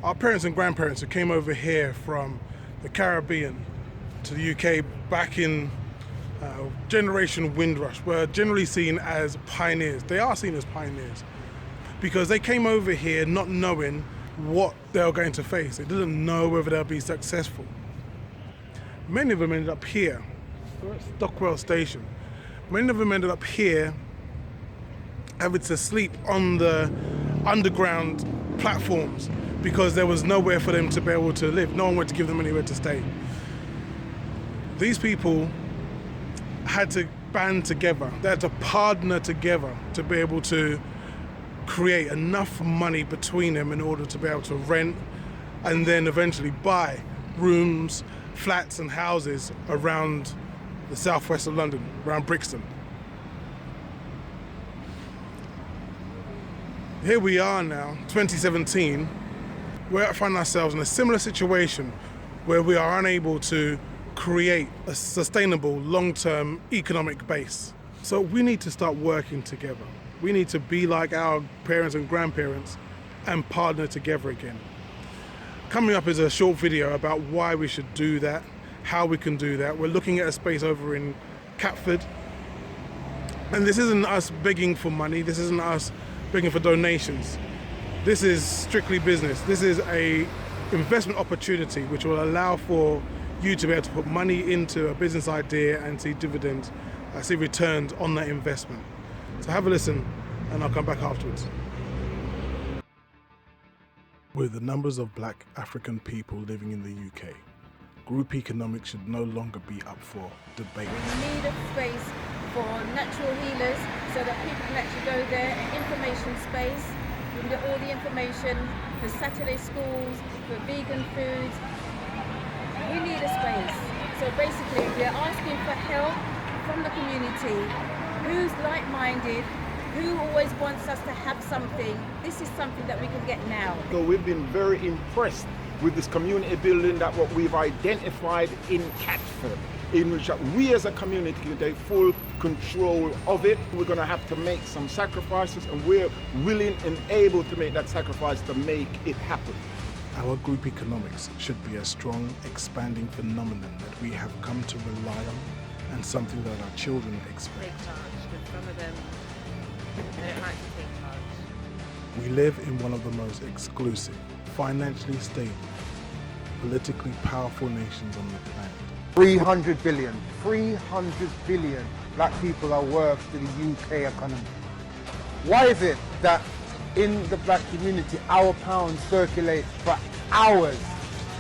Our parents and grandparents who came over here from the Caribbean to the UK back in Generation Windrush were generally seen as pioneers. They are seen as pioneers because they came over here not knowing what they were going to face. They didn't know whether they'll be successful. Many of them ended up here, Stockwell Station. Many of them ended up here having to sleep on the underground platforms because there was nowhere for them to be able to live. No one wanted to give them anywhere to stay. These people had to band together. They had to partner together to be able to create enough money between them in order to be able to rent and then eventually buy rooms, flats and houses around the southwest of London, around Brixton. Here we are now, 2017, we find ourselves in a similar situation where we are unable to create a sustainable long-term economic base. So we need to start working together. We need to be like our parents and grandparents and partner together again. Coming up is a short video about why we should do that, how we can do that. We're looking at a space over in Catford. And this isn't us begging for money, this isn't us begging for donations. This is strictly business. This is an investment opportunity which will allow for you to be able to put money into a business idea and see dividends, see returns on that investment. So have a listen and I'll come back afterwards. With the numbers of black African people living in the UK, group economics should no longer be up for debate. We need a space for natural healers so that people can actually go there, an information space. We can get all the information for Saturday schools, for vegan foods. We need a space. So basically we're asking for help from the community. Who's like-minded? Who always wants us to have something? This is something that we can get now. So we've been very impressed with this community building that what we've identified in Catford, in which we as a community take full control of it. We're going to have to make some sacrifices and we're willing and able to make that sacrifice to make it happen. Our group economics should be a strong, expanding phenomenon that we have come to rely on and something that our children expect. Take charge, but some of them, they don't like to take charge. We live in one of the most exclusive, financially stable, politically powerful nations on the planet. 300 billion black people are worth to the UK economy. Why is it that in the black community our pounds circulate for hours,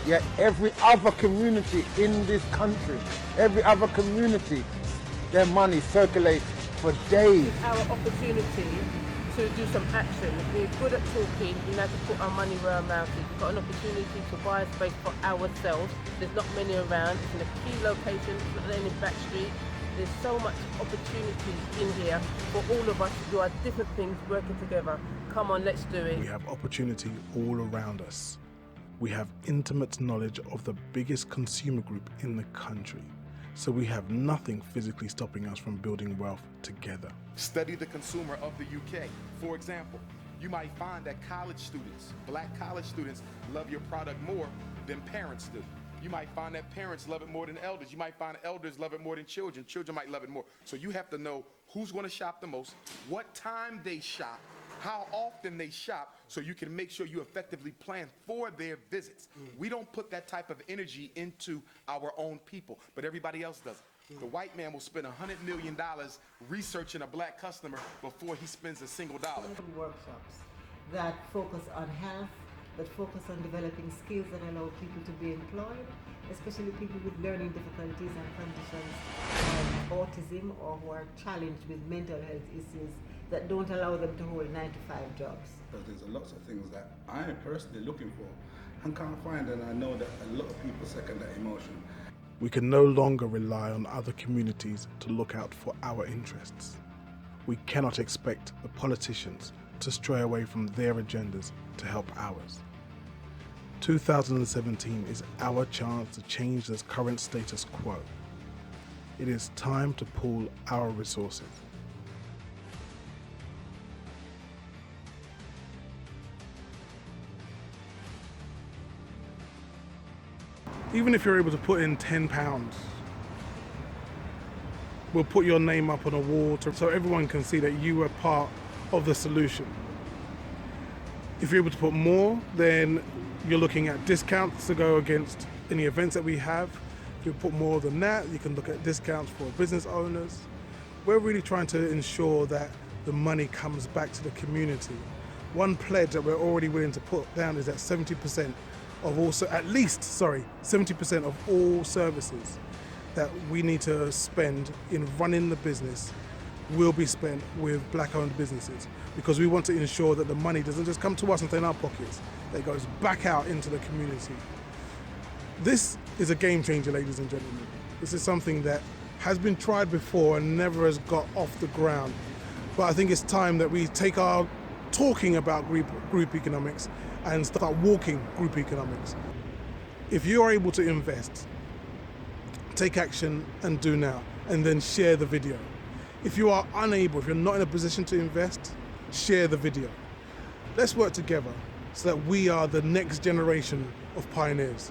yet every other community in this country, every other community, their money circulates for days? Our opportunity to do some action. We're good at talking, we know to put our money where our mouth is. We've got an opportunity to buy a space for ourselves. There's not many around, it's in a key location, it's not in Back Street. There's so much opportunity in here for all of us to do our different things working together. Come on, let's do it. We have opportunity all around us. We have intimate knowledge of the biggest consumer group in the country. So we have nothing physically stopping us from building wealth together. Study the consumer of the UK. For example, you might find that college students, black college students, love your product more than parents do. You might find that parents love it more than elders. You might find elders love it more than children. Children might love it more. So you have to know who's going to shop the most, what time they shop, how often they shop, so you can make sure you effectively plan for their visits. We don't put that type of energy into our own people, but everybody else does it. The white man will spend $100 million researching a black customer before he spends a single dollar. Workshops that focus on health, that focus on developing skills that allow people to be employed, especially people with learning difficulties and conditions of autism or who are challenged with mental health issues that don't allow them to hold 9-to-5 jobs. Because there's lots of things that I'm personally looking for and can't find, and I know that a lot of people second that emotion. We can no longer rely on other communities to look out for our interests. We cannot expect the politicians to stray away from their agendas to help ours. 2017 is our chance to change this current status quo. It is time to pool our resources. Even if you're able to put in £10, we'll put your name up on a wall so everyone can see that you were part of the solution. If you're able to put more, then you're looking at discounts to go against any events that we have. If you put more than that, you can look at discounts for business owners. We're really trying to ensure that the money comes back to the community. One pledge that we're already willing to put down is that 70% of all, 70% of all services that we need to spend in running the business will be spent with black-owned businesses, because we want to ensure that the money doesn't just come to us and stay in our pockets, that it goes back out into the community. This is a game changer, ladies and gentlemen. This is something that has been tried before and never has got off the ground. But I think it's time that we take our talking about group economics and start walking group economics. If you are able to invest, take action and do now, and then share the video. If you are unable, if you're not in a position to invest, share the video. Let's work together so that we are the next generation of pioneers.